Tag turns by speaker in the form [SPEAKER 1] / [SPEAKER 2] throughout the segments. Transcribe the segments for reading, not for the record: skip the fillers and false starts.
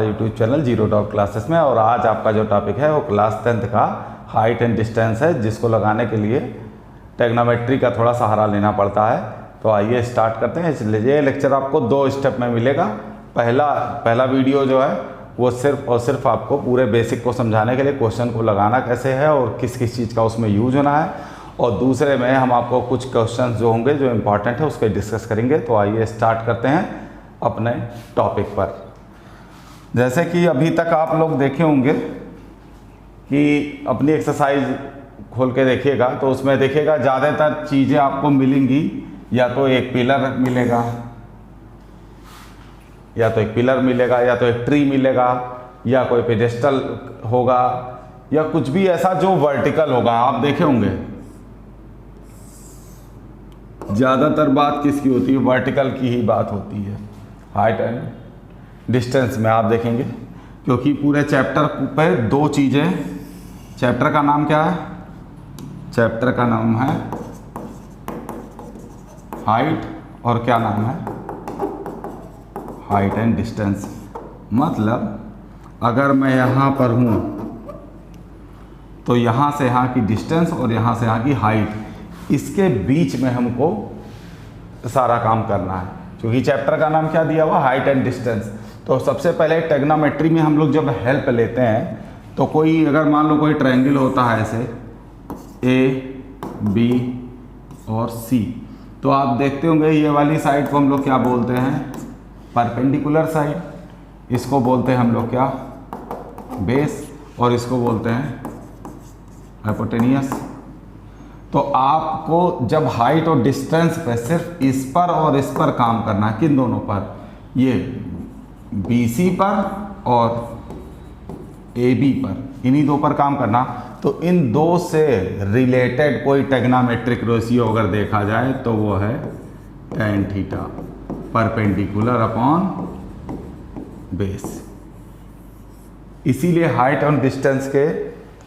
[SPEAKER 1] YouTube channel zero dot classes में। और आज आपका जो टॉपिक है वो क्लास 10th का हाइट एंड डिस्टेंस है, जिसको लगाने के लिए टेक्नोमेट्री का थोड़ा सहारा लेना पड़ता है। तो आइए स्टार्ट करते हैं। इसलिए ये लेक्चर आपको 2 स्टेप में मिलेगा। पहला वीडियो जो है वो सिर्फ और सिर्फ आपको पूरे बेसिक को समझाने के लिए, क्वेश्चन को लगाना कैसे है और किस किस चीज़ का उसमें यूज होना है, और दूसरे में हम आपको कुछ क्वेश्चन जो होंगे जो इम्पॉर्टेंट है उसके डिस्कस करेंगे। तो आइए स्टार्ट करते हैं अपने टॉपिक पर। जैसे कि अभी तक आप लोग देखे होंगे कि अपनी एक्सरसाइज खोल के देखिएगा तो उसमें देखिएगा ज़्यादातर चीज़ें आपको मिलेंगी, या तो एक पिलर मिलेगा, या तो एक ट्री मिलेगा, या कोई पेडेस्टल होगा, या कुछ भी ऐसा जो वर्टिकल होगा। आप देखे होंगे ज़्यादातर बात किसकी होती है? वर्टिकल की ही बात होती है हाइट एंड डिस्टेंस में। आप देखेंगे क्योंकि पूरे चैप्टर पे 2 चीज़ें, चैप्टर का नाम क्या है? चैप्टर का नाम है हाइट, और क्या नाम है? Height and distance. मतलब अगर मैं यहाँ पर हूँ तो यहाँ से यहाँ की डिस्टेंस और यहाँ से यहाँ की हाइट, इसके बीच में हमको सारा काम करना है, क्योंकि चैप्टर का नाम क्या दिया हुआ? Height and distance. तो सबसे पहले ट्रिग्नोमेट्री में हम लोग जब हेल्प लेते हैं तो कोई अगर मान लो कोई ट्रायंगल होता है ऐसे ए, बी और सी, तो आप देखते होंगे ये वाली साइड को हम लोग क्या बोलते हैं? Perpendicular side. इसको बोलते हैं हम लोग क्या? बेस। और इसको बोलते हैं हाइपोटेनियस। तो आपको जब हाइट और डिस्टेंस पे सिर्फ इस पर और इस पर काम करना है, किन दोनों पर? ये BC पर और AB पर, इन्हीं 2 पर काम करना। तो इन 2 से रिलेटेड कोई टेग्नोमेट्रिक रेशियो अगर देखा जाए तो वो है tan theta, perpendicular upon base. इसीलिए हाइट और डिस्टेंस के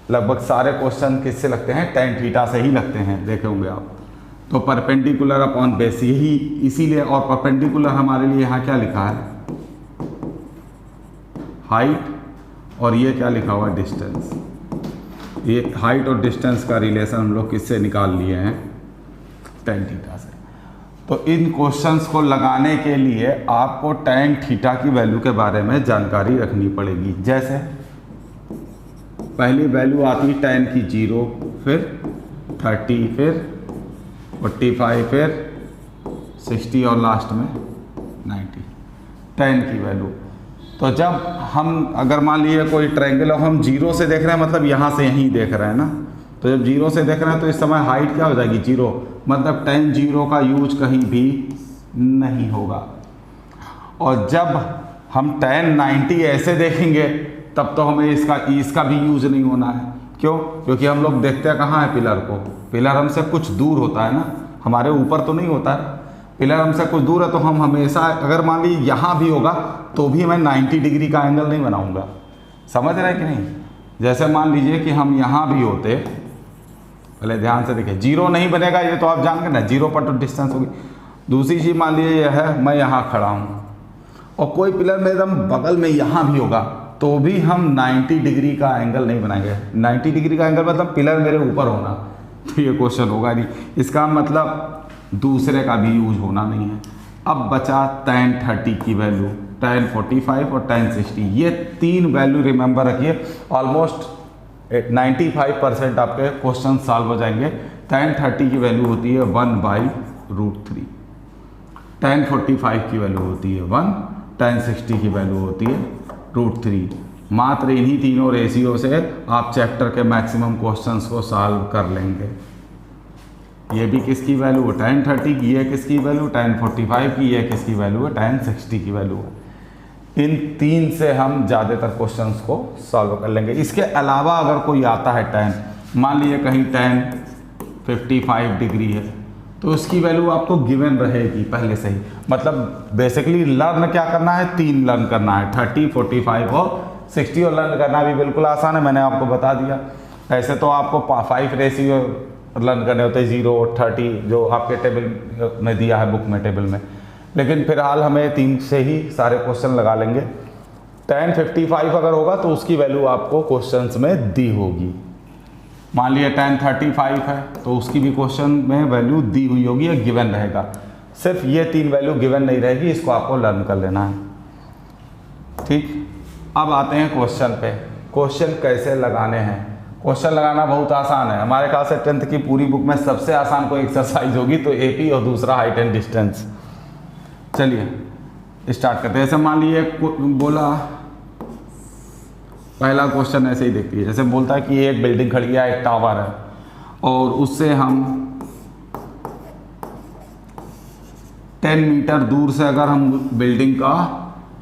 [SPEAKER 1] लगभग सारे क्वेश्चन किससे लगते हैं? tan थीटा से ही लगते हैं, देखे होंगे आप। तो परपेंडिकुलर अपॉन बेस यही, इसीलिए। और परपेंडिकुलर हमारे लिए यहाँ क्या लिखा है? हाइट। और ये क्या लिखा हुआ है? डिस्टेंस। ये हाइट और डिस्टेंस का रिलेशन हम लोग किससे निकाल लिए हैं? tan थीटा से। तो इन क्वेश्चंस को लगाने के लिए आपको tan थीटा की वैल्यू के बारे में जानकारी रखनी पड़ेगी। जैसे पहली वैल्यू आती है tan की 0, फिर 30, फिर 45, फिर 60 और लास्ट में 90, tan की वैल्यू। तो जब हम अगर मान लीजिए कोई ट्रायंगल और हम 0 से देख रहे हैं, मतलब यहाँ से यहीं देख रहे हैं ना, तो जब 0 से देख रहे हैं तो इस समय हाइट क्या हो जाएगी? 0। मतलब tan 0 का यूज कहीं भी नहीं होगा। और जब हम tan 90 ऐसे देखेंगे तब तो हमें इसका भी यूज नहीं होना है। क्यों? क्योंकि हम लोग देखते हैं कहाँ है पिलर को? पिलर हमसे कुछ दूर होता है ना, हमारे ऊपर तो नहीं होता है। पिलर हमसे कुछ दूर है तो हम हमेशा, अगर मान लीजिए यहाँ भी होगा तो भी मैं 90 डिग्री का एंगल नहीं बनाऊंगा। समझ रहे हैं कि नहीं? जैसे मान लीजिए कि हम यहाँ भी होते, पहले ध्यान से देखिए, 0 नहीं बनेगा, ये तो आप जान गए ना, 0 पर तो डिस्टेंस होगी। दूसरी चीज़ मान लीजिए यह है, मैं यहाँ खड़ा हूँ और कोई पिलर में एकदम बगल में यहाँ भी होगा तो भी हम 90 डिग्री का एंगल नहीं बनाएंगे। 90 डिग्री का एंगल मतलब पिलर मेरे ऊपर होना, तो ये क्वेश्चन होगा नहीं। इसका मतलब दूसरे का भी यूज होना नहीं है। अब बचा tan 30 की वैल्यू, tan 45 और tan 60। ये 3 वैल्यू रिमेंबर रखिए, ऑलमोस्ट 95% आपके क्वेश्चन सॉल्व हो जाएंगे। tan 30 की वैल्यू होती है 1/√3, tan 45 की वैल्यू होती है 1, tan 60 की वैल्यू होती है √3। मात्र इन्हीं तीनों रेशियो से आप चैप्टर के मैक्सिमम क्वेश्चंस को सॉल्व कर लेंगे। ये भी किसकी वैल्यू है? tan 30 की। ये किसकी वैल्यू? tan 45 की। ये किसकी वैल्यू है? tan 60 की वैल्यू है। इन 3 से हम ज़्यादातर क्वेश्चंस को सॉल्व कर लेंगे। इसके अलावा अगर कोई आता है tan, मान लीजिए कहीं tan 55 डिग्री है, तो उसकी वैल्यू आपको गिवन रहेगी पहले से ही। मतलब बेसिकली लर्न क्या करना है? 3 लर्न करना है, 30, 45 और 60। और लर्न करना भी बिल्कुल आसान है, मैंने आपको बता दिया। ऐसे तो आपको 5 रेशियो लर्न करने होते हैं, 0, 30 जो आपके टेबल में दिया है बुक में, टेबल में। लेकिन फिलहाल हमें 3 से ही सारे क्वेश्चन लगा लेंगे। tan 55 अगर होगा तो उसकी वैल्यू आपको क्वेश्चंस में दी होगी। मान लिया tan 35 है तो उसकी भी क्वेश्चन में वैल्यू दी हुई होगी या गिवन रहेगा। सिर्फ ये 3 वैल्यू गिवन नहीं रहेगी, इसको आपको लर्न कर लेना है। ठीक, अब आते हैं क्वेश्चन पे। क्वेश्चन कैसे लगाने हैं? क्वेश्चन लगाना बहुत आसान है। हमारे ख्याल से 10th की पूरी बुक में सबसे आसान कोई एक्सरसाइज होगी तो एपी और दूसरा हाइट एंड डिस्टेंस। चलिए स्टार्ट करते हैं। ऐसे मान लीजिए बोला, पहला क्वेश्चन ऐसे ही देखती है, जैसे बोलता है कि एक बिल्डिंग खड़ी है, एक टावर है और उससे हम 10 मीटर दूर से अगर हम बिल्डिंग का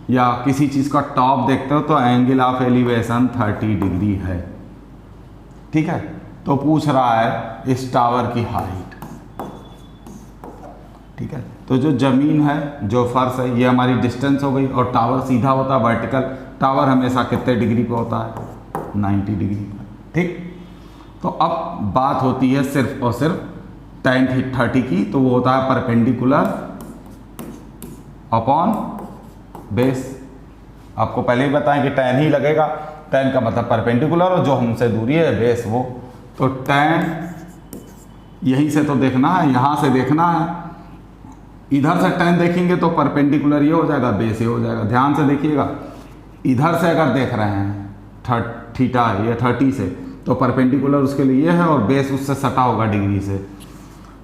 [SPEAKER 1] या किसी चीज़ का टॉप देखते हो तो एंगल ऑफ एलिवेशन 30 डिग्री है। ठीक है, तो पूछ रहा है इस टावर की हाइट। ठीक है, तो जो ज़मीन है, जो फर्श है, ये हमारी डिस्टेंस हो गई और टावर सीधा होता है वर्टिकल। टावर हमेशा कितने डिग्री पे होता है? 90 डिग्री पर। ठीक, तो अब बात होती है सिर्फ और सिर्फ tan 30 की, तो वो होता है परपेंडिकुलर अपॉन बेस। आपको पहले ही बताएं कि tan ही लगेगा, tan का मतलब परपेंडिकुलर और जो हमसे दूरी है बेस वो। तो tan यहीं से तो देखना है, यहाँ से देखना है। इधर से tan देखेंगे तो परपेंडिकुलर ये हो जाएगा, बेस ये हो जाएगा। ध्यान से देखिएगा, इधर से अगर देख रहे हैं थीटा या 30 से तो परपेंडिकुलर उसके लिए ये है और बेस उससे सटा होगा डिग्री से।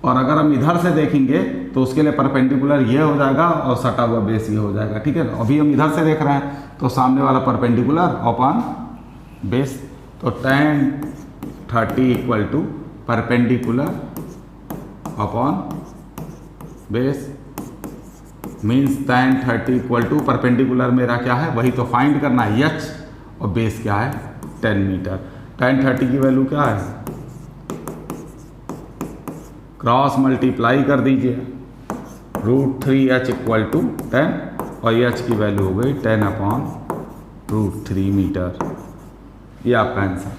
[SPEAKER 1] और अगर हम इधर से देखेंगे तो उसके लिए परपेंडिकुलर ये हो जाएगा और सटा हुआ बेस ये हो जाएगा। ठीक है, अभी हम इधर से देख रहे हैं तो सामने वाला परपेंडिकुलर अपॉन बेस। तो tan 30 equal to perpendicular upon base means tan 30 equal to perpendicular मेरा क्या है, वही तो फाइंड करना है h, और बेस क्या है 10 मीटर। tan 30 की वैल्यू क्या है, क्रॉस मल्टीप्लाई कर दीजिए, √3h इक्वल टू 10 और h की वैल्यू हो गई 10 अपॉन √3 मीटर। ये आपका आंसर।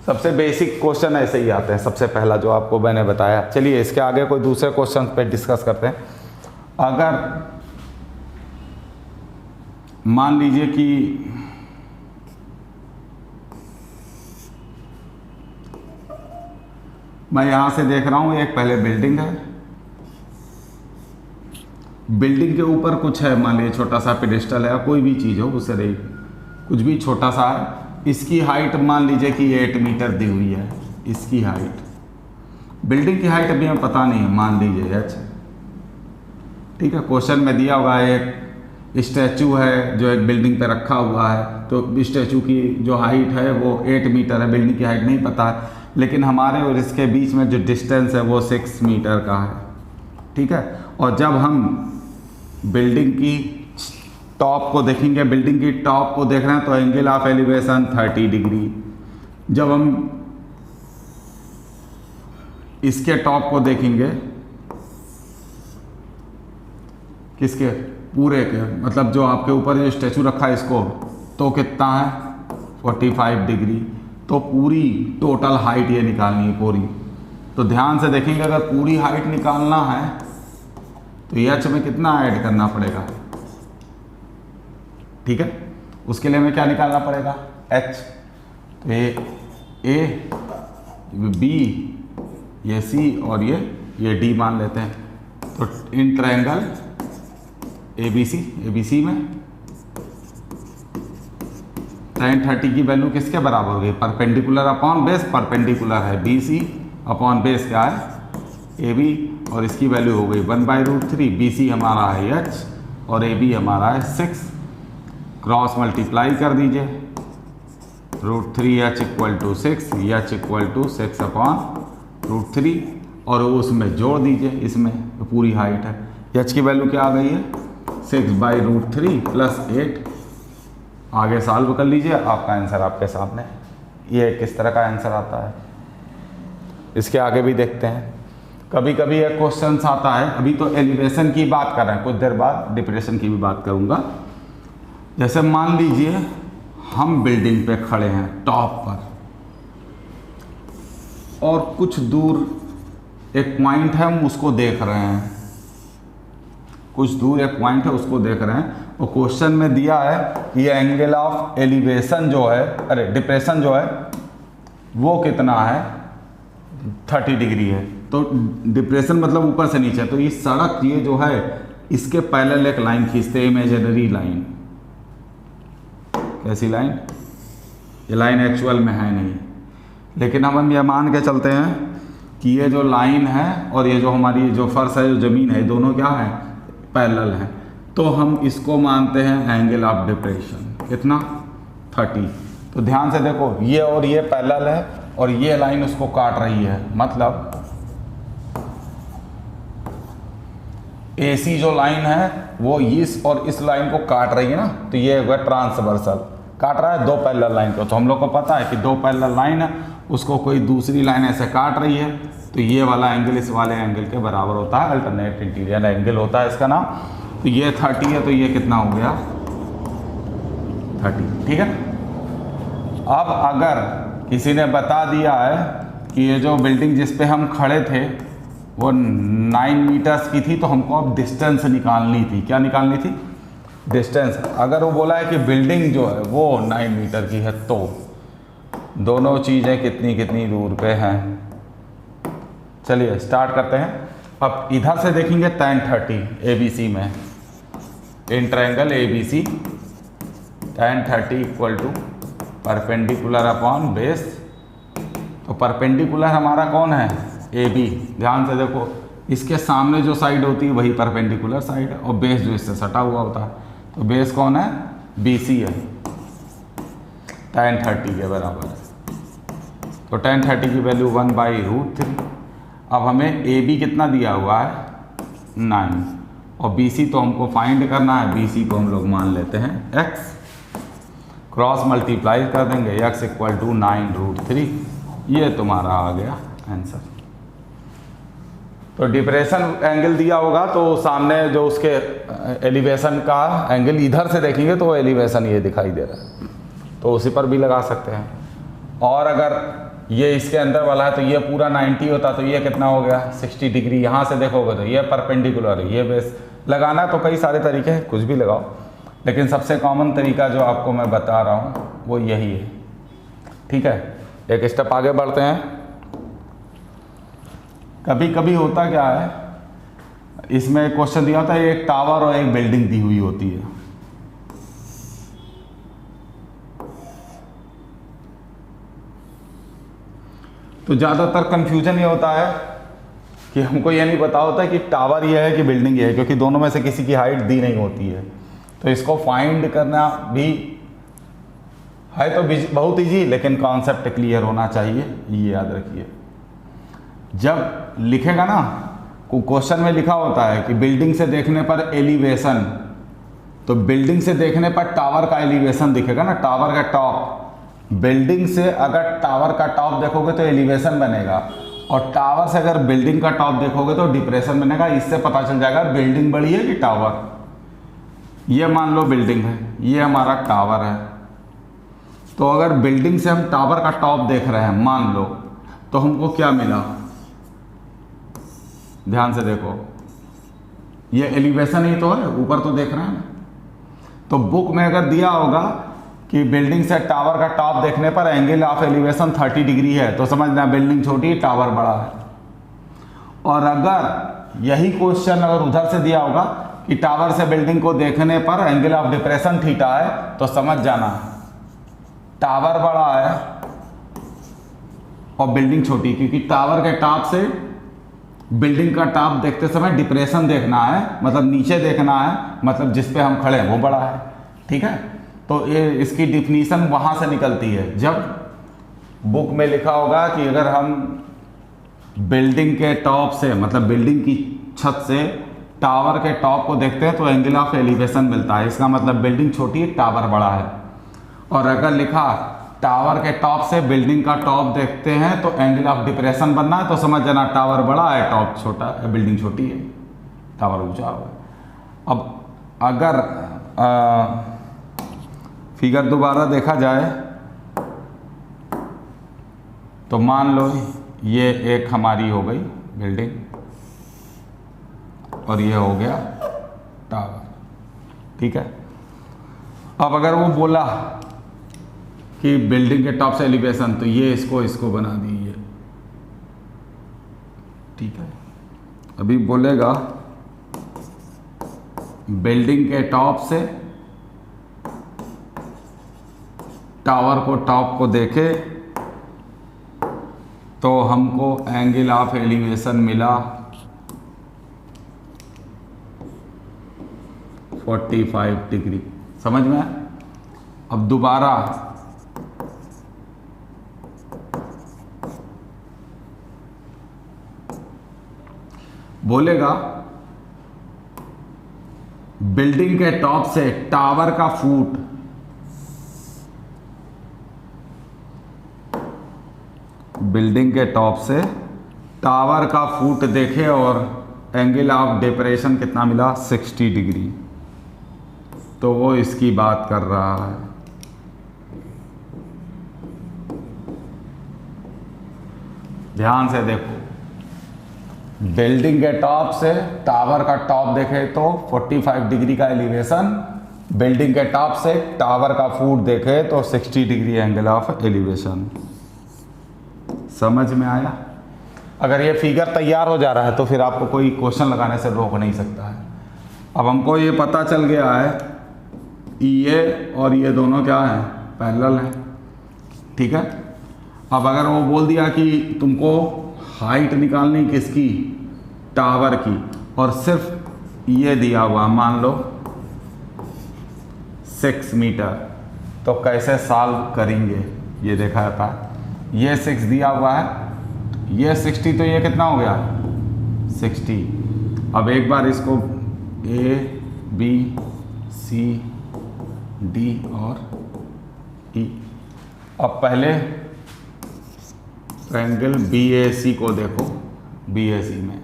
[SPEAKER 1] सबसे बेसिक क्वेश्चन ऐसे ही आते हैं, सबसे पहला जो आपको मैंने बताया। चलिए इसके आगे कोई दूसरे क्वेश्चन पे डिस्कस करते हैं। अगर मान लीजिए कि मैं यहां से देख रहा हूं, एक पहले बिल्डिंग है, बिल्डिंग के ऊपर कुछ है, मान लीजिए छोटा सा पेडेस्टल है, कोई भी चीज़ हो उससे रही, कुछ भी छोटा सा है। इसकी हाइट मान लीजिए कि 8 मीटर दी हुई है। इसकी हाइट, बिल्डिंग की हाइट अभी हमें पता नहीं है, मान लीजिए h। ठीक है, क्वेश्चन में दिया होगा एक स्टैचू है जो एक बिल्डिंग पे रखा हुआ है, तो स्टैचू की जो हाइट है वो 8 मीटर है, बिल्डिंग की हाइट नहीं पता है, लेकिन हमारे और इसके बीच में जो डिस्टेंस है वो 6 मीटर का है। ठीक है, और जब हम बिल्डिंग की टॉप को देखेंगे, बिल्डिंग की टॉप को देख रहे हैं तो एंगल ऑफ एलिवेशन 30 डिग्री। जब हम इसके टॉप को देखेंगे, किसके, पूरे के, मतलब जो आपके ऊपर जो स्टैचू रखा है इसको, तो कितना है 45 डिग्री। तो पूरी टोटल हाइट ये निकालनी है पूरी। तो ध्यान से देखेंगे, अगर पूरी हाइट निकालना है तो h में कितना ऐड करना पड़ेगा। ठीक है, उसके लिए हमें क्या निकालना पड़ेगा, h। तो ये a, b, ये c और ये d मान लेते हैं। तो इन ट्रायंगल ABC में tan 30 की वैल्यू किसके बराबर हो गई, परपेंडिकुलर अपॉन बेस। परपेंडिकुलर है BC अपॉन बेस क्या है AB, और इसकी वैल्यू हो गई 1/√3। BC हमारा है h और AB हमारा है 6। क्रॉस मल्टीप्लाई कर दीजिए, √3h equal to 6, h equal to 6 upon √3, और उसमें जोड़ दीजिए, इसमें तो पूरी हाइट है। h की वैल्यू क्या आ गई है 6/√3 प्लस 8। आगे सॉल्व कर लीजिए, आपका आंसर आपके सामने। ये किस तरह का आंसर आता है, इसके आगे भी देखते हैं। कभी कभी एक क्वेश्चन आता है, अभी तो एलिवेशन की बात कर रहे हैं, कुछ देर बाद डिप्रेशन की भी बात करूंगा। जैसे मान लीजिए हम बिल्डिंग पे खड़े हैं टॉप पर, और कुछ दूर एक पॉइंट है, हम उसको देख रहे हैं, कुछ दूर एक पॉइंट है उसको देख रहे हैं, और क्वेश्चन में दिया है कि ये एंगल ऑफ एलिवेशन जो है, अरे डिप्रेशन जो है वो कितना है, 30 डिग्री है। तो डिप्रेशन मतलब ऊपर से नीचे, तो ये सड़क ये जो है इसके पैरेलल एक लाइन खींचते हैं, इमेजिनरी लाइन। कैसी लाइन? ये लाइन एक्चुअल में है नहीं, लेकिन हम ये मान के चलते हैं कि ये जो लाइन है और ये जो हमारी जो फर्श है, जो ज़मीन है, दोनों क्या है, पैरेलल हैं। तो हम इसको मानते हैं एंगल ऑफ डिप्रेशन कितना, 30। तो ध्यान से देखो, ये और ये पैरेलल है और ये लाइन उसको काट रही है, मतलब AC जो लाइन है वो इस और इस लाइन को काट रही है ना, तो ये होगा ट्रांसवर्सल, काट रहा है दो पैरेलल लाइन को। तो हम लोग को पता है कि दो पैरेलल लाइन है, उसको कोई दूसरी लाइन ऐसे काट रही है, तो ये वाला एंगल इस वाले एंगल के बराबर होता है, अल्टरनेट इंटीरियर एंगल होता है इसका नाम। तो ये 30 है, तो ये कितना हो गया, 30। ठीक है। अब अगर किसी ने बता दिया है कि ये जो बिल्डिंग जिस पे हम खड़े थे वो 9 मीटर्स की थी, तो हमको अब डिस्टेंस निकालनी थी। क्या निकालनी थी? डिस्टेंस। अगर वो बोला है कि बिल्डिंग जो है वो 9 मीटर की है, तो दोनों चीज़ें कितनी कितनी दूर पे हैं। चलिए स्टार्ट करते हैं। अब इधर से देखेंगे tan 30 ABC में, in triangle ABC tan 30 equal to perpendicular upon base. तो परपेंडिकुलर हमारा कौन है, AB। ध्यान से देखो, इसके सामने जो साइड होती है वही परपेंडिकुलर साइड है, और बेस जो इससे सटा हुआ होता है, तो बेस कौन है, BC है, tan 30 के बराबर है। तो tan 30 की वैल्यू 1/√3। अब हमें AB कितना दिया हुआ है, 9, और BC तो हमको फाइंड करना है। BC को हम लोग मान लेते हैं x, क्रॉस मल्टीप्लाई कर देंगे, x इक्वल टू 9√3। ये तुम्हारा आ गया आंसर। तो डिप्रेशन एंगल दिया होगा, तो सामने जो उसके एलिवेशन का एंगल इधर से देखेंगे तो एलिवेशन ये दिखाई दे रहा है, तो उसी पर भी लगा सकते हैं। और अगर ये इसके अंदर वाला है तो ये पूरा 90 होता, तो ये कितना हो गया, 60 डिग्री। यहाँ से देखोगे तो ये परपेंडिकुलर है, ये बेस। लगाना तो कई सारे तरीके हैं, कुछ भी लगाओ, लेकिन सबसे कॉमन तरीका जो आपको मैं बता रहा हूँ वो यही है। ठीक है, एक स्टेप आगे बढ़ते हैं। कभी कभी होता क्या है, इसमें क्वेश्चन दिया होता है, एक टावर और एक बिल्डिंग दी हुई होती है। तो ज़्यादातर कंफ्यूजन ये होता है कि हमको ये नहीं पता होता कि टावर ये है कि बिल्डिंग ये है, क्योंकि दोनों में से किसी की हाइट दी नहीं होती है। तो इसको फाइंड करना भी है तो बहुत ईजी, लेकिन कॉन्सेप्ट क्लियर होना चाहिए, ये याद रखिए। जब लिखेगा ना, क्वेश्चन में लिखा होता है कि बिल्डिंग से देखने पर एलिवेशन, तो बिल्डिंग से देखने पर टावर का एलिवेशन दिखेगा ना, टावर का टॉप। बिल्डिंग से अगर टावर का टॉप देखोगे तो एलिवेशन बनेगा, और टावर से अगर बिल्डिंग का टॉप देखोगे तो डिप्रेशन बनेगा। इससे पता चल जाएगा बिल्डिंग बड़ी है कि टावर। ये मान लो बिल्डिंग है, ये हमारा टावर है। तो अगर बिल्डिंग से हम टावर का टॉप देख रहे हैं मान लो, तो हमको क्या मिला, ध्यान से देखो, ये एलिवेशन ही तो है, ऊपर तो देख रहे हैं ना। तो बुक में अगर दिया होगा कि बिल्डिंग से टावर का टॉप देखने पर एंगल ऑफ एलिवेशन 30 डिग्री है, तो समझना बिल्डिंग छोटी है, टावर बड़ा है। और अगर यही क्वेश्चन अगर उधर से दिया होगा कि टावर से बिल्डिंग को देखने पर एंगल ऑफ डिप्रेशन थीटा है, तो समझ जाना टावर बड़ा है और बिल्डिंग छोटी, क्योंकि टावर के टॉप से बिल्डिंग का टॉप देखते समय डिप्रेशन देखना है, मतलब नीचे देखना है, मतलब जिस पे हम खड़े हैं वो बड़ा है। ठीक है, तो ये इसकी डिफिनीशन वहाँ से निकलती है। जब बुक में लिखा होगा कि अगर हम बिल्डिंग के टॉप से, मतलब बिल्डिंग की छत से टावर के टॉप को देखते हैं तो एंगल ऑफ एलिवेशन मिलता है, इसका मतलब बिल्डिंग छोटी है, टावर बड़ा है। और अगर लिखा टावर के टॉप से बिल्डिंग का टॉप देखते हैं तो एंगल ऑफ डिप्रेशन बनना है, तो समझ जाना टावर बड़ा है, टॉप छोटा है, बिल्डिंग छोटी है, टावर ऊंचा हुआ है। अब अगर फिगर दोबारा देखा जाए तो मान लो ये एक हमारी हो गई बिल्डिंग और ये हो गया टावर। ठीक है, अब अगर वो बोला कि बिल्डिंग के टॉप से एलिवेशन, तो ये इसको बना दीजिए, ठीक है। अभी बोलेगा बिल्डिंग के टॉप से टावर को टॉप को देखे तो हमको एंगल ऑफ एलिवेशन मिला 45 डिग्री। समझ में? अब दोबारा बोलेगा बिल्डिंग के टॉप से टावर का फुट, बिल्डिंग के टॉप से टावर का फुट देखे और एंगल ऑफ डिप्रेशन कितना मिला 60 डिग्री, तो वो इसकी बात कर रहा है। ध्यान से देखो, बिल्डिंग के टॉप से टावर का टॉप देखे तो 45 डिग्री का एलिवेशन, बिल्डिंग के टॉप से टावर का फुट देखे तो 60 डिग्री एंगल ऑफ एलिवेशन। समझ में आया? अगर ये फिगर तैयार हो जा रहा है तो फिर आपको कोई क्वेश्चन लगाने से रोक नहीं सकता है। अब हमको ये पता चल गया है ये और ये दोनों क्या है, पैरेलल है, ठीक है। अब अगर वो बोल दिया कि तुमको हाइट निकालनी किसकी, टावर की, और सिर्फ ये दिया हुआ मान लो 6 मीटर, तो कैसे सॉल्व करेंगे ये देखा जाता है। ये 6 दिया हुआ है, ये 60, तो ये कितना हो गया 60। अब एक बार इसको A B C D और E। अब पहले ट्रायंगल BAC को देखो, BAC में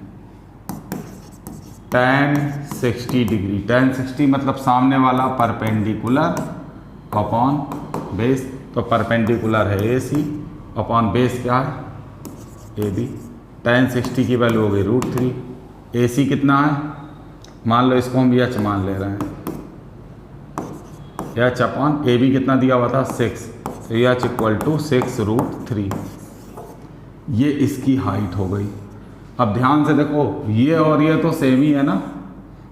[SPEAKER 1] tan 60 डिग्री, tan 60 मतलब सामने वाला परपेंडिकुलर अपॉन बेस, तो परपेंडिकुलर है AC अपॉन बेस क्या है AB। tan 60 की वैल्यू हो गई √3। AC कितना है, मान लो इसको हम H मान ले रहे हैं, H अपॉन AB कितना दिया हुआ था 6, तो H इक्वल टू 6√3। ये इसकी हाइट हो गई। अब ध्यान से देखो, ये और ये तो सेम ही है ना,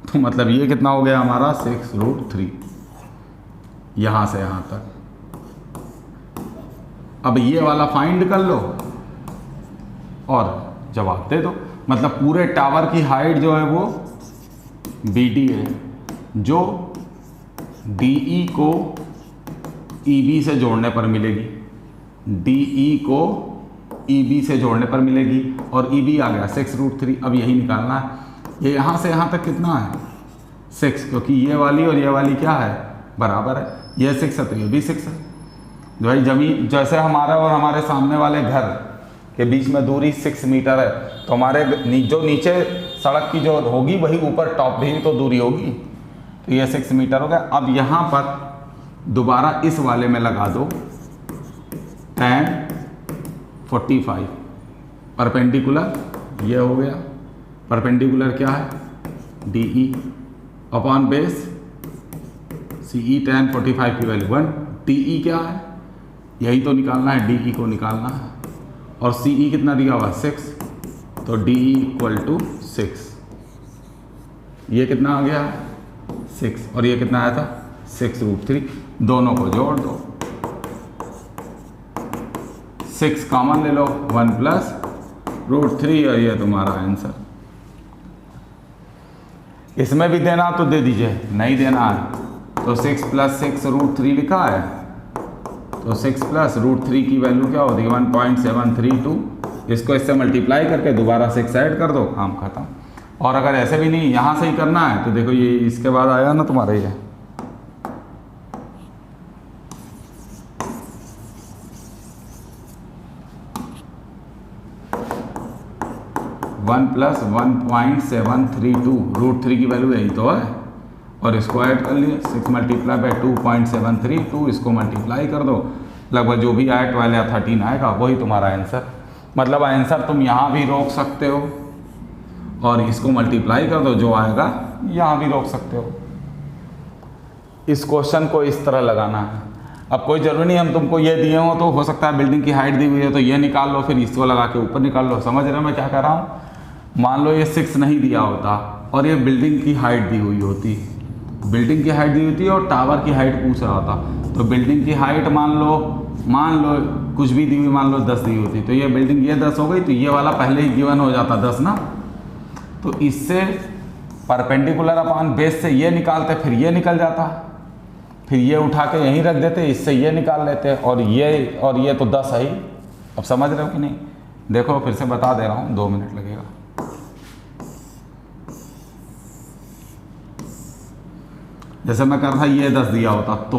[SPEAKER 1] तो मतलब ये कितना हो गया हमारा 6√3 यहाँ से यहाँ तक। अब ये वाला फाइंड कर लो और जवाब दे दो। मतलब पूरे टावर की हाइट जो है वो BD है, जो DE को EB से जोड़ने पर मिलेगी, DE को EB से जोड़ने पर मिलेगी, और EB आ गया 6√3। अब यही निकालना है, ये यहाँ से यहाँ तक कितना है 6, क्योंकि ये वाली और ये वाली क्या है बराबर है, ये 6 है तो ये भी 6 है। जो भाई जमीन, जैसे हमारा और हमारे सामने वाले घर के बीच में दूरी 6 मीटर है, तो हमारे जो नीचे सड़क की जो होगी वही ऊपर टॉप भी तो दूरी होगी, तो ये 6 मीटर हो गया। अब यहाँ पर दोबारा इस वाले में लगा दो tan 45 परपेंडिकुलर, ये हो गया परपेंडिकुलर क्या है DE upon base CE tan 45 की वैल्यू 1, DE क्या है यही तो निकालना है, DE को निकालना है, और CE कितना दिया हुआ 6, तो DE इक्वल टू 6। ये कितना आ गया 6, और ये कितना आया था 6√3। दोनों को जोड़ दो, 6 कॉमन ले लो, 1 प्लस √3, और ये तुम्हारा आंसर। इसमें भी देना तो दे दीजिए, नहीं देना है तो 6 + 6√3 लिखा है, तो 6 + √3 की वैल्यू क्या होती है 1.732। इसको इससे मल्टीप्लाई करके दोबारा 6 ऐड कर दो, काम खत्म। और अगर ऐसे भी नहीं यहाँ से ही करना है तो देखो ये इसके बाद आया ना तुम्हारा ये 1 + 1.732, √3 की वैल्यू यही तो है, और इसको ऐड कर लिए 6 × 2.732, इसको मल्टीप्लाई कर दो, लगभग जो भी आया 12 या 13 आएगा वही तुम्हारा आंसर। मतलब आंसर तुम यहाँ भी रोक सकते हो और इसको मल्टीप्लाई कर दो, जो आएगा यहाँ भी रोक सकते हो। इस क्वेश्चन को इस तरह लगाना है। अब कोई ज़रूरी नहीं हम तुमको ये दिए हो, तो हो सकता है बिल्डिंग की हाइट दी हुई है तो ये निकाल लो, फिर इसको लगा के ऊपर निकाल लो। समझ रहे हो मैं क्या कर रहा हूँ? मान लो ये 6 नहीं दिया होता और ये बिल्डिंग की हाइट दी हुई होती, बिल्डिंग की हाइट दी हुई थी और टावर की हाइट पूछ रहा था, तो बिल्डिंग की हाइट मान लो कुछ भी दी हुई, मान लो 10 दी हुई थी, तो ये बिल्डिंग ये 10 हो गई, तो ये वाला पहले ही गिवन हो जाता 10 ना। तो इससे परपेंडिकुलर अपॉन बेस से ये निकालते, फिर ये निकल जाता, फिर ये उठा के यहीं रख देते, इससे ये निकाल लेते, और ये तो 10 है ही। अब समझ रहे हो कि नहीं? देखो फिर से बता दे रहा हूँ, 2 मिनट लगेगा। जैसे मैं कर रहा ये 10 दिया होता तो,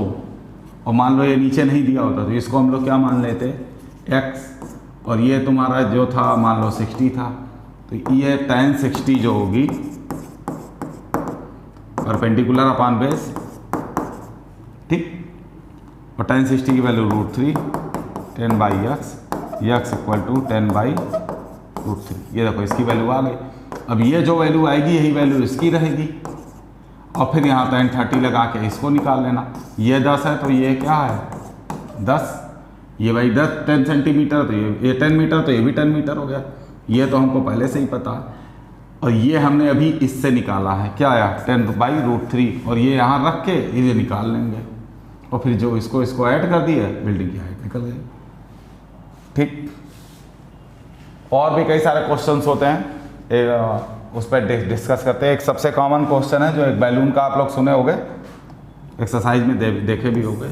[SPEAKER 1] और मान लो ये नीचे नहीं दिया होता, तो इसको हम लोग क्या मान लेते, x, और ये तुम्हारा जो था मान लो 60 था, तो ये tan 60 जो होगी परपेंडिकुलर अपॉन बेस, ठीक, और tan 60 की value √3 10/x, x equal to 10/√3। ये देखो इसकी वैल्यू आ गई। अब ये जो वैल्यू आएगी यही वैल्यू इसकी रहेगी, और फिर यहाँ tan 30 लगा के इसको निकाल लेना। ये 10 है तो ये क्या है 10, ये भाई 10 सेंटीमीटर, तो ये 10 मीटर, तो ये भी 10 मीटर हो गया। ये तो हमको पहले से ही पता है, और ये हमने अभी इससे निकाला है, क्या आया 10/√3, और ये यहाँ रख के ये निकाल लेंगे, और फिर जो इसको ऐड कर दिया बिल्डिंग की हाइट निकल गई, ठीक। और भी कई सारे क्वेश्चंस होते हैं, उस पर डिस्कस करते हैं। एक सबसे कॉमन क्वेश्चन है जो एक बैलून का आप लोग सुने होंगे, एक्सरसाइज में देखे भी होंगे।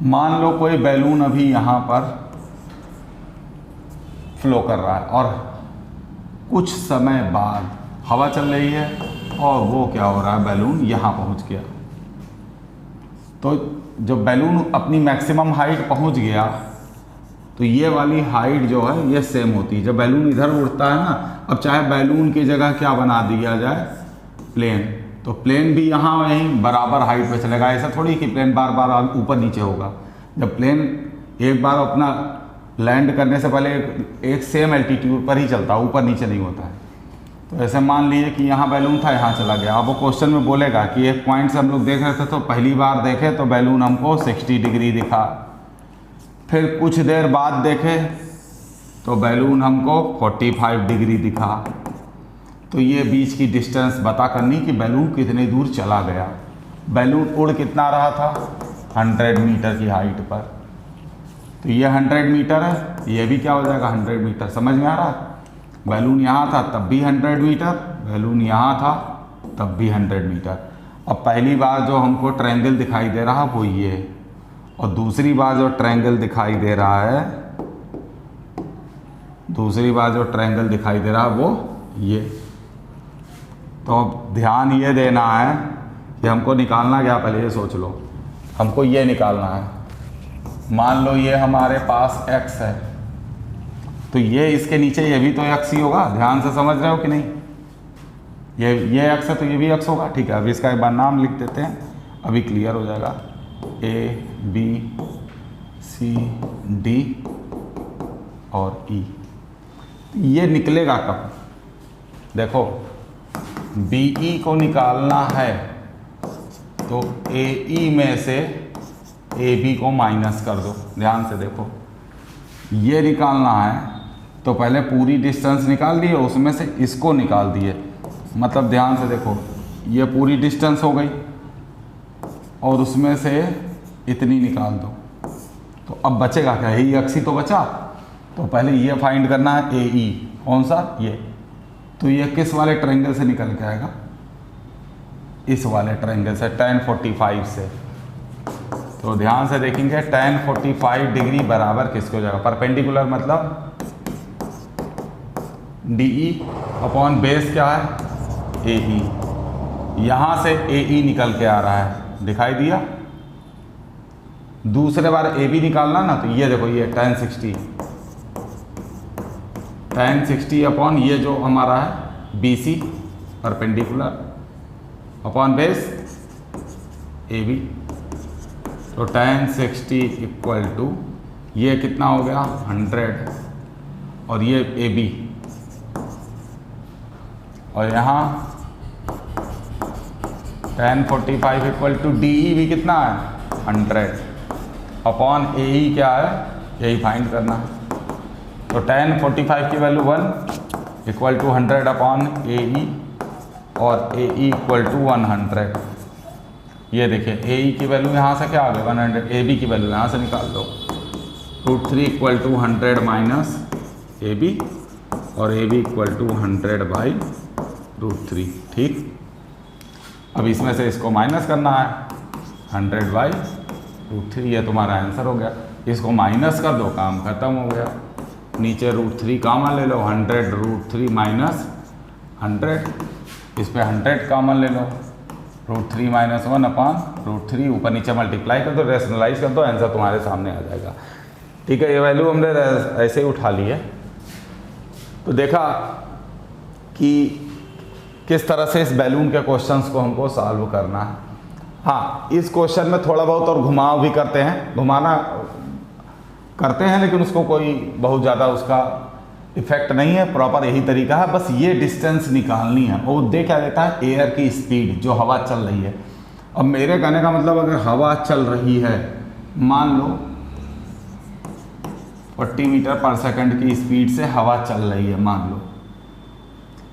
[SPEAKER 1] मान लो कोई बैलून अभी यहाँ पर फ्लो कर रहा है और कुछ समय बाद हवा चल रही है और वो क्या हो रहा है, बैलून यहाँ पहुँच गया। तो जब बैलून अपनी मैक्सिमम हाइट पहुँच गया तो ये वाली हाइट जो है ये सेम होती है। जब बैलून इधर उड़ता है ना, अब चाहे बैलून की जगह क्या बना दिया जाए, प्लेन, तो प्लेन भी यहाँ यहीं बराबर हाइट पे चलेगा। ऐसा थोड़ी कि प्लेन बार बार ऊपर नीचे होगा। जब प्लेन एक बार अपना लैंड करने से पहले एक सेम एल्टीट्यूड पर ही चलता है, ऊपर नीचे नहीं होता है। तो ऐसे मान लीजिए कि यहाँ बैलून था, यहाँ चला गया। अब वो क्वेश्चन में बोलेगा कि एक पॉइंट से हम लोग देख रहे थे, तो पहली बार देखे तो बैलून हमको 60 डिग्री दिखा, फिर कुछ देर बाद देखे तो बैलून हमको 45 डिग्री दिखा। तो ये बीच की डिस्टेंस बता करनी कि बैलून कितने दूर चला गया। बैलून उड़ कितना रहा था, 100 मीटर की हाइट पर, तो ये 100 मीटर है, ये भी क्या हो जाएगा 100 मीटर। समझ में आ रहा है? बैलून यहाँ था तब भी 100 मीटर, बैलून यहाँ था तब भी 100 मीटर। अब पहली बार जो हमको ट्रायंगल दिखाई दे रहा वो ये, और दूसरी बार जो ट्रायंगल दिखाई दे रहा है, दूसरी बार जो ट्रायंगल दिखाई दे रहा है वो ये। तो अब ध्यान ये देना है कि हमको निकालना क्या, पहले ये सोच लो, हमको ये निकालना है। मान लो ये हमारे पास x है, तो ये इसके नीचे ये भी तो x ही होगा। ध्यान से समझ रहे हो कि नहीं? ये x है तो ये भी x होगा, ठीक है। अभी इसका एक बार नाम लिख देते हैं, अभी क्लियर हो जाएगा। A B C D और E। ये निकलेगा कब? देखो BE को निकालना है तो AE में से AB को माइनस कर दो। ध्यान से देखो, ये निकालना है तो पहले पूरी डिस्टेंस निकाल दिए, उसमें से इसको निकाल दिए। मतलब ध्यान से देखो, ये पूरी डिस्टेंस हो गई और उसमें से इतनी निकाल दो, तो अब बचेगा क्या, यही x ही तो बचा। तो पहले ये फाइंड करना है AE, कौन सा, ये। तो ये किस वाले ट्रायंगल से निकल के आएगा, इस वाले ट्रायंगल से, tan 45 से। तो ध्यान से देखेंगे, tan 45 डिग्री बराबर किसके हो जाएगा, परपेंडिकुलर मतलब DE अपॉन बेस क्या है, AE। यहाँ से AE निकल के आ रहा है, दिखाई दिया। दूसरे बार AB निकालना ना, तो ये देखो, ये tan 60 अपॉन ये जो हमारा है BC perpendicular upon base AB। तो tan 60 इक्वल टू ये कितना हो गया 100, और ये AB, और यहाँ tan 45 equal to D E भी कितना है 100 अपॉन ए ई क्या है यही फाइंड करना है। तो tan 45 की वैल्यू 1 इक्वल टू 100 अपॉन ए ई और ए ई इक्वल टू 100। ये देखिए ए ई की वैल्यू यहाँ से क्या आ गई 100, ए बी की वैल्यू यहाँ से निकाल दो √3 equal to 100 minus a b और a b equal to 100 by √3। ठीक, अब इसमें से इसको माइनस करना है 100 बाई √3, ये तुम्हारा आंसर हो गया। इसको माइनस कर दो काम खत्म हो गया। नीचे √3 कॉमन ले लो 100 √3 माइनस 100, इस पे 100 कॉमन ले लो √3 माइनस 1 अपॉन √3, ऊपर नीचे मल्टीप्लाई कर दो, रेशनलाइज कर दो, आंसर तुम्हारे सामने आ जाएगा। ठीक है, ये वैल्यू हमने ऐसे ही उठा ली है। तो देखा कि किस तरह से इस बैलून के क्वेश्चंस को हमको सॉल्व करना है। हाँ, इस क्वेश्चन में थोड़ा बहुत और घुमाव भी करते हैं, घुमाना करते हैं लेकिन उसको कोई बहुत ज़्यादा उसका इफेक्ट नहीं है, प्रॉपर यही तरीका है। बस ये डिस्टेंस निकालनी है। वो दे क्या देता है एयर की स्पीड जो हवा चल रही है। अब मेरे कहने का मतलब अगर हवा चल रही है मान लो 40 मीटर पर सेकंड की स्पीड से हवा चल रही है मान लो,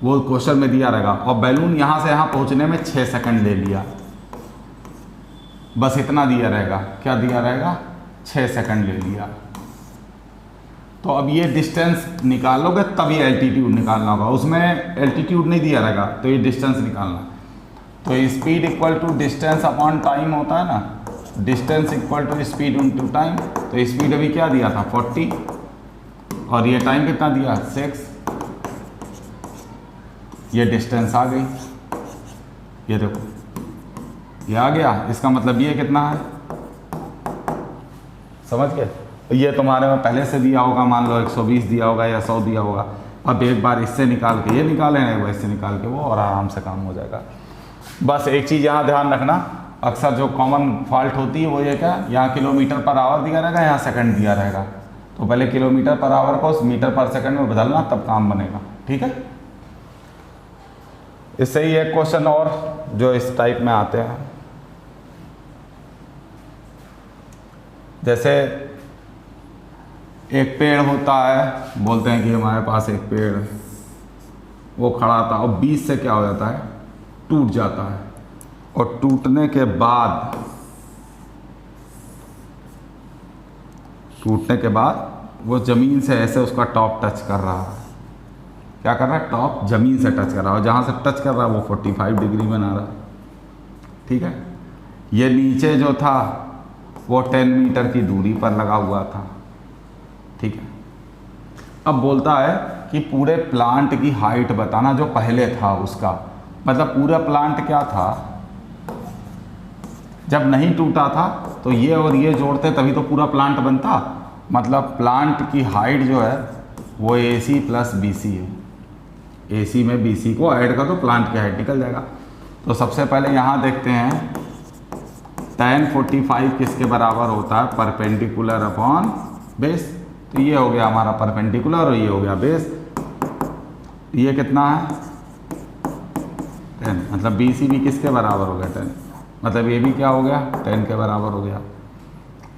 [SPEAKER 1] वो क्वेश्चन में दिया रहेगा, और बैलून यहाँ से यहाँ पहुँचने में 6 सेकंड ले लिया, बस इतना दिया रहेगा। क्या दिया रहेगा 6 सेकंड ले लिया। तो अब ये डिस्टेंस निकालोगे तब ये एल्टीट्यूड निकालना होगा, उसमें एल्टीट्यूड नहीं दिया रहेगा तो ये डिस्टेंस निकालना। तो speed equal to distance upon time होता है ना, distance equal to speed into time. तो स्पीड अभी क्या दिया था 40 और ये टाइम कितना दिया 6, ये डिस्टेंस आ गई, ये देखो ये आ गया। इसका मतलब ये कितना है समझ गए। ये तुम्हारे में पहले से दिया होगा, मान लो 120 दिया होगा या 100 दिया होगा। अब एक बार इससे निकाल के ये निकाले नहीं, इससे निकाल के वो, और आराम से काम हो जाएगा। बस एक चीज़ यहाँ ध्यान रखना, अक्सर जो कॉमन फॉल्ट होती है वो ये क्या, यहाँ किलोमीटर पर आवर दिया रहेगा, यहाँ सेकंड दिया रहेगा। तो पहले किलोमीटर पर आवर को मीटर पर सेकंड में बदलना, तब काम बनेगा। ठीक है, इससे ही एक क्वेश्चन और जो इस टाइप में आते हैं, जैसे एक पेड़ होता है, बोलते हैं कि हमारे पास एक पेड़ वो खड़ा था और बीच से क्या हो जाता है टूट जाता है, और टूटने के बाद वो ज़मीन से ऐसे उसका टॉप टच कर रहा है। क्या कर रहा है, टॉप ज़मीन से टच कर रहा है, और जहाँ से टच कर रहा है वो 45 डिग्री में आ रहा है। ठीक है, ये नीचे जो था वो 10 मीटर की दूरी पर लगा हुआ था। ठीक है, अब बोलता है कि पूरे प्लांट की हाइट बताना जो पहले था उसका, मतलब पूरा प्लांट क्या था जब नहीं टूटा था, तो ये और ये जोड़ते तभी तो पूरा प्लांट बनता। मतलब प्लांट की हाइट जो है वो AC प्लस BC है। AC में BC को ऐड कर दो, प्लांट की हाइट निकल जाएगा। तो सबसे पहले यहाँ देखते हैं tan 45 किसके बराबर होता है, परपेंडिकुलर अपॉन बेस। तो ये हो गया हमारा परपेंडिकुलर और ये हो गया बेस। ये कितना है 10, मतलब BC भी किसके बराबर हो गया 10, मतलब ये भी क्या हो गया 10 के बराबर हो गया।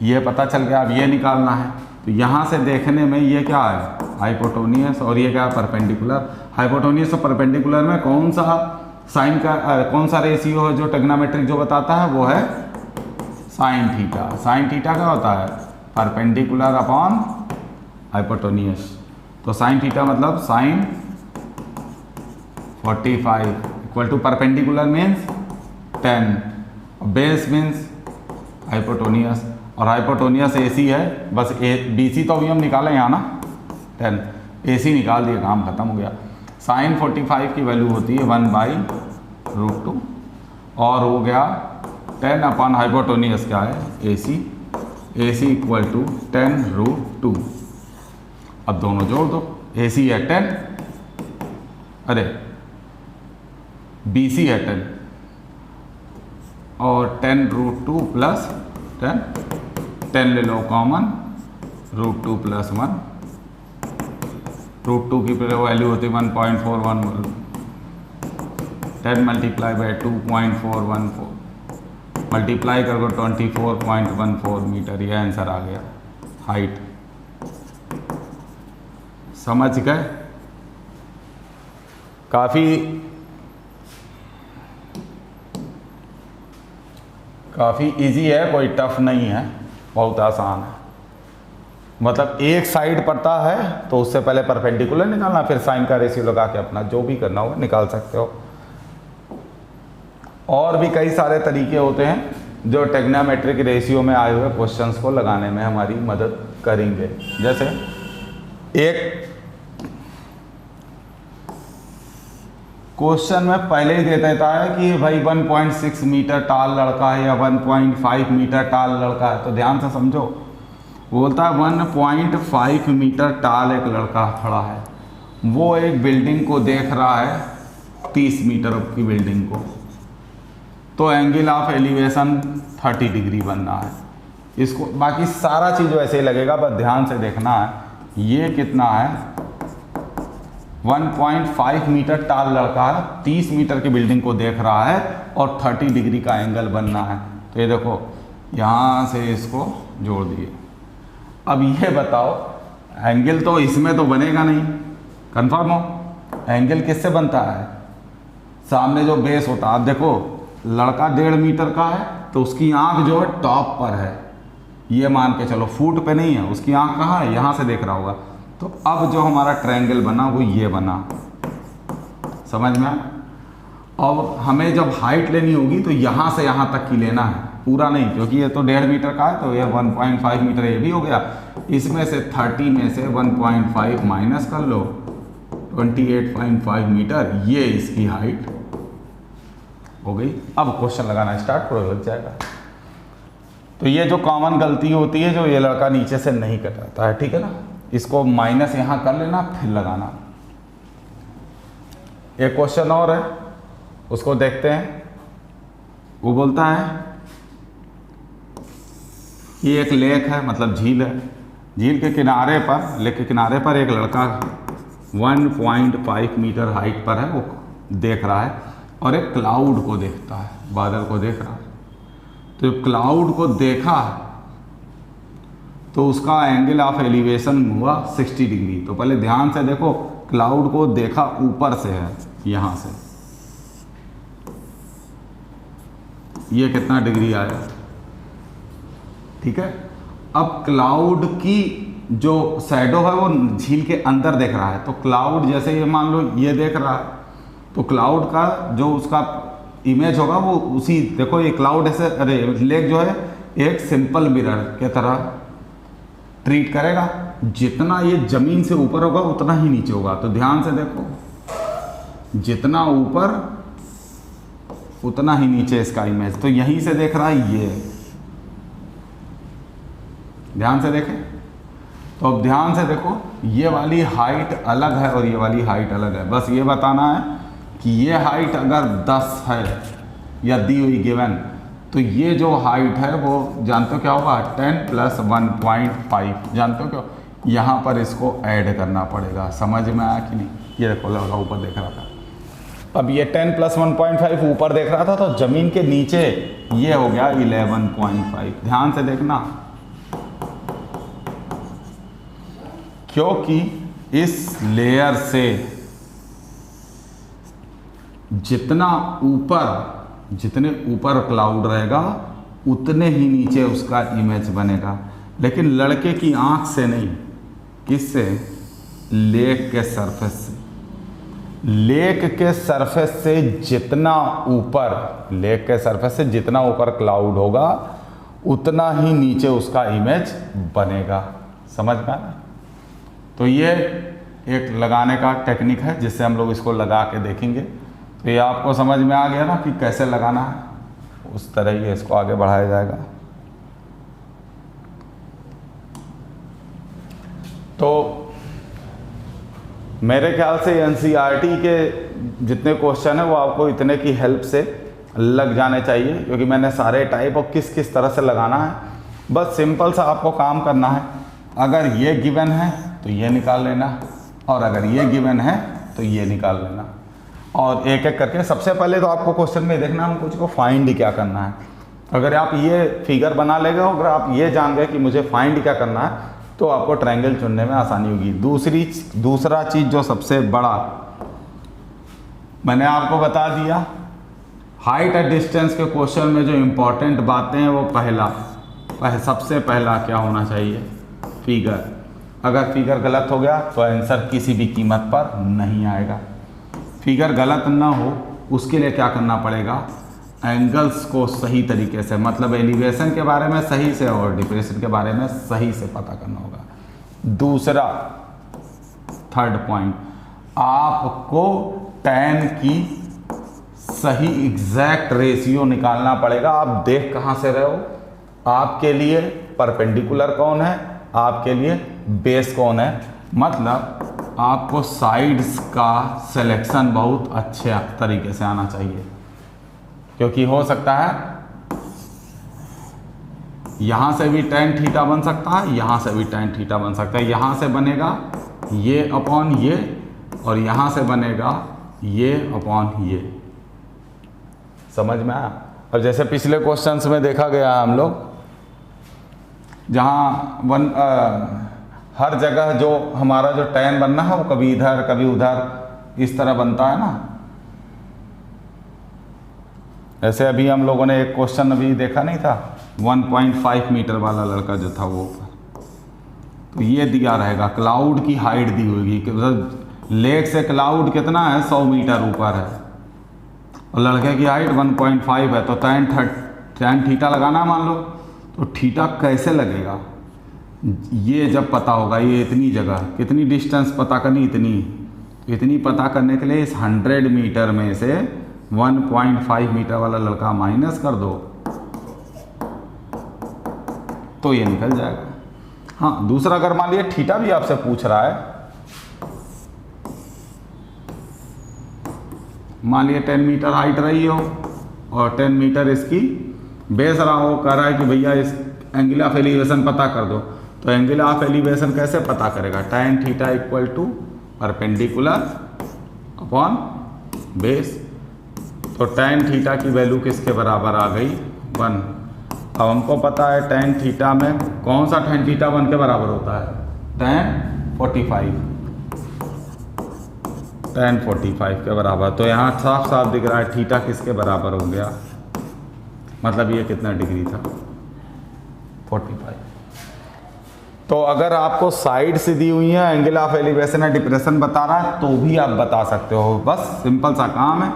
[SPEAKER 1] ये पता चल गया। अब ये निकालना है, तो यहाँ से देखने में ये क्या है हाइपोटेन्यूस और ये क्या है परपेंडिकुलर। हाइपोटेन्यूस और परपेंडिकुलर में कौन सा साइन का कौन सा रेशियो है जो ट्रिग्नोमेट्रिक जो बताता है, वो है साइन थीटा। साइन थीटा क्या होता है परपेंडिकुलर अपॉन हाइपोटेन्यूस। तो साइन थीटा मतलब sine 45 equal to perpendicular means 10, base means hypotenuse, और हाइपोटेन्यूस AC है। बस BC तो अभी हम निकालें यहाँ ना 10, AC निकाल दिया, काम खत्म हो गया। साइन 45 की वैल्यू होती है 1/√2 और हो गया 10 अपॉन हाइपोटेन्यूस क्या है AC इक्वल टू 10√2। अब दोनों जोड़ दो, AC है 10, अरे BC है 10 और 10√2 प्लस 10 ले लो कॉमन, √2 प्लस 1, √2 की वैल्यू होती है 1.41, 10 मल्टीप्लाई बाई 2.414 मल्टीप्लाई करो 24.14 मीटर, ये आंसर आ गया हाइट। समझ गए? काफ़ी इजी है, कोई टफ नहीं है, बहुत आसान है। मतलब एक साइड पड़ता है तो उससे पहले परपेंडिकुलर निकालना, फिर साइन का रेशियो लगा के अपना जो भी करना होगा निकाल सकते हो। और भी कई सारे तरीके होते हैं जो ट्रिग्नोमेट्रिक रेशियो में आए हुए क्वेश्चंस को लगाने में हमारी मदद करेंगे। जैसे एक क्वेश्चन में पहले ही दे देता है कि भाई 1.6 मीटर टाल लड़का है या 1.5 मीटर टाल लड़का है, तो ध्यान से समझो। बोलता है 1.5 मीटर टाल एक लड़का खड़ा है, वो एक बिल्डिंग को देख रहा है 30 मीटर की बिल्डिंग को, तो एंगल ऑफ एलिवेशन 30 डिग्री बनना है इसको। बाकी सारा चीज़ वैसे ही लगेगा, बस ध्यान से देखना है ये कितना है। 1.5 मीटर टाल लड़का है, 30 मीटर की बिल्डिंग को देख रहा है और 30 डिग्री का एंगल बनना है। तो ये देखो यहाँ से इसको जोड़ दिए। अब ये बताओ एंगल तो इसमें तो बनेगा नहीं, कंफर्म हो? एंगल किससे बनता है? सामने जो बेस होता है, अब देखो लड़का 1.5 मीटर का है तो उसकी आंख जो है टॉप पर है, ये मान के चलो, फुट पे नहीं है, उसकी आंख कहाँ है? यहाँ से देख रहा होगा। तो अब जो हमारा ट्रायंगल बना वो ये बना, समझ में? अब हमें जब हाइट लेनी होगी तो यहाँ से यहाँ तक की लेना है, पूरा नहीं, क्योंकि ये तो 1.5 मीटर का है तो ये 1.5 मीटर ये भी हो गया। इसमें से 30 में से 1.5 माइनस कर लो, 28.5 मीटर, ये इसकी हाइट हो गई। अब क्वेश्चन लगाना स्टार्ट करो, लग जाएगा। तो ये जो कॉमन गलती होती है जो ये लड़का नीचे से नहीं कटाता है, ठीक है ना, इसको माइनस यहाँ कर लेना फिर लगाना। एक क्वेश्चन और है, उसको देखते हैं। वो बोलता है ये एक लेक है, मतलब झील है, झील के किनारे पर, लेक के किनारे पर एक लड़का 1.5 मीटर हाइट पर है, वो देख रहा है और एक क्लाउड को देखता है, बादल को देख रहा है। तो क्लाउड को देखा तो उसका एंगल ऑफ एलिवेशन हुआ 60 डिग्री। तो पहले ध्यान से देखो, क्लाउड को देखा ऊपर से है, यहाँ से, ये कितना डिग्री आया, ठीक है। अब क्लाउड की जो शैडो है वो झील के अंदर देख रहा है, तो क्लाउड जैसे ये मान लो ये देख रहा है, तो क्लाउड का जो उसका इमेज होगा वो उसी, देखो ये क्लाउड ऐसे, अरे लेक जो है एक सिंपल मिरर के तरह ट्रीट करेगा, जितना ये जमीन से ऊपर होगा उतना ही नीचे होगा। तो ध्यान से देखो, जितना ऊपर उतना ही नीचे इसका इमेज, तो यहीं से देख रहा है ये, ध्यान से देखें। तो अब ध्यान से देखो, ये वाली हाइट अलग है और ये वाली हाइट अलग है। बस ये बताना है कि ये हाइट अगर 10 है या दी हुई गिवन, तो ये जो हाइट है वो जानते हो क्या होगा, 10 + 1.5, जानते हो क्यों? यहाँ पर इसको ऐड करना पड़ेगा। समझ में आया कि नहीं? ये देखो लड़का ऊपर देख रहा था, अब ये 10 + 1.5 ऊपर देख रहा था, तो ज़मीन के नीचे ये हो गया 11.5। ध्यान से देखना, क्योंकि इस लेयर से जितना ऊपर, जितने ऊपर क्लाउड रहेगा उतने ही नीचे उसका इमेज बनेगा, लेकिन लड़के की आंख से नहीं, किससे? लेक के सरफेस से। लेक के सरफेस से जितना ऊपर, लेक के सरफेस से जितना ऊपर क्लाउड होगा उतना ही नीचे उसका इमेज बनेगा। समझ में आया? तो ये एक लगाने का टेक्निक है जिससे हम लोग इसको लगा के देखेंगे। तो ये आपको समझ में आ गया ना कि कैसे लगाना है, उस तरह ही इसको आगे बढ़ाया जाएगा। तो मेरे ख्याल से एनसीईआरटी के जितने क्वेश्चन हैं वो आपको इतने की हेल्प से लग जाने चाहिए, क्योंकि मैंने सारे टाइप और किस किस तरह से लगाना है, बस सिंपल सा आपको काम करना है। अगर ये गिवन है तो ये निकाल लेना, और अगर ये गिवन है तो ये निकाल लेना। और एक एक करके सबसे पहले तो आपको क्वेश्चन में देखना हम कुछ को फाइंड क्या करना है। अगर आप ये फिगर बना लेंगे, अगर आप ये जान गए कि मुझे फाइंड क्या करना है, तो आपको ट्रायंगल चुनने में आसानी होगी। दूसरा चीज़ जो सबसे बड़ा मैंने आपको बता दिया, हाइट एंड डिस्टेंस के क्वेश्चन में जो इम्पोर्टेंट बातें हैं वो सबसे पहला क्या होना चाहिए, फिगर। अगर फिगर गलत हो गया तो आंसर किसी भी कीमत पर नहीं आएगा। फिगर गलत ना हो उसके लिए क्या करना पड़ेगा, एंगल्स को सही तरीके से, मतलब एलिवेशन के बारे में सही से और डिप्रेशन के बारे में सही से पता करना होगा। दूसरा, थर्ड पॉइंट, आपको tan की सही एग्जैक्ट रेशियो निकालना पड़ेगा। आप देख कहाँ से रहे हो, आपके लिए परपेंडिकुलर कौन है, आपके लिए बेस कौन है। मतलब आपको साइड्स का सिलेक्शन बहुत अच्छे तरीके से आना चाहिए, क्योंकि हो सकता है यहाँ से भी tan थीटा बन सकता है, यहाँ से भी tan थीटा बन सकता है। यहाँ से बनेगा ये अपॉन ये, और यहाँ से बनेगा ये अपॉन ये। समझ में आया। और जैसे पिछले क्वेश्चंस में देखा गया हम लोग, जहाँ हर जगह जो हमारा जो tan बनना है वो कभी इधर कभी उधर इस तरह बनता है ना। ऐसे अभी हम लोगों ने एक क्वेश्चन अभी देखा नहीं था, 1.5 मीटर वाला लड़का जो था वो, तो ये दिया रहेगा क्लाउड की हाइट दी होगी, लेक से क्लाउड कितना है, 100 मीटर ऊपर है, और लड़के की हाइट 1.5 है। तो tan थीटा लगाना मान लो, तो थीटा कैसे लगेगा ये जब पता होगा। ये इतनी जगह कितनी डिस्टेंस पता करनी, इतनी पता करने के लिए इस 100 मीटर में से 1.5 मीटर वाला लड़का माइनस कर दो तो ये निकल जाएगा। हाँ, दूसरा अगर मान लिया थीटा भी आपसे पूछ रहा है, मान लिया 10 मीटर हाइट रही हो और 10 मीटर इसकी बेस रहा हो, कह रहा है कि भैया इस एंगल ऑफ एलिवेशन पता कर दो। तो एंगल ऑफ एलिवेशन कैसे पता करेगा, tan theta equal to perpendicular upon base. तो tan थीटा की वैल्यू किसके बराबर आ गई, 1। अब हमको पता है tan थीटा में कौन सा tan थीटा 1 के बराबर होता है, tan 45 के बराबर। तो यहाँ साफ साफ दिख रहा है थीटा किसके बराबर हो गया, मतलब ये कितना डिग्री था, 45। तो अगर आपको साइड से दी हुई है, एंगल ऑफ एलिवेशन या डिप्रेशन बता रहा है, तो भी आप बता सकते हो। बस सिंपल सा काम है,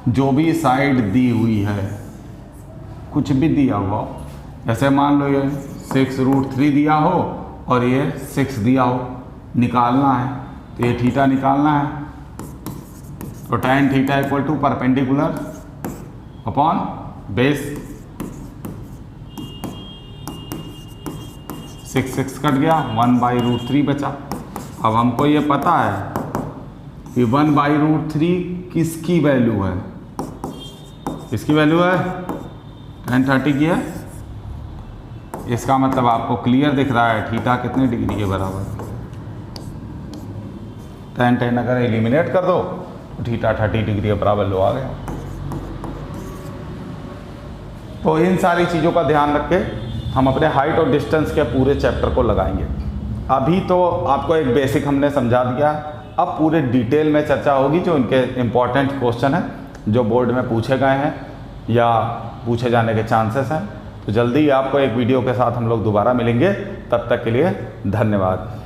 [SPEAKER 1] जो भी साइड दी हुई है, कुछ भी दिया हुआ, जैसे मान लो ये 6√3 दिया हो और ये 6 दिया हो, निकालना है तो ये थीटा निकालना है। तो tan theta equal to perpendicular upon base, 6 cut गया, 1/√3 बचा। अब हमको ये पता है कि 1/√3 किसकी वैल्यू है, किसकी वैल्यू है, tan 30 की है। इसका मतलब आपको क्लियर दिख रहा है थीटा कितने डिग्री के बराबर है। tan अगर एलिमिनेट कर दो तो थीटा 30 डिग्री के बराबर लो आ गया। तो इन सारी चीज़ों का ध्यान रख के हम अपने हाइट और डिस्टेंस के पूरे चैप्टर को लगाएंगे। अभी तो आपको एक बेसिक हमने समझा दिया, अब पूरे डिटेल में चर्चा होगी जो इनके इम्पॉर्टेंट क्वेश्चन हैं जो बोर्ड में पूछे गए हैं या पूछे जाने के चांसेस हैं। तो जल्दी आपको एक वीडियो के साथ हम लोग दोबारा मिलेंगे, तब तक के लिए धन्यवाद।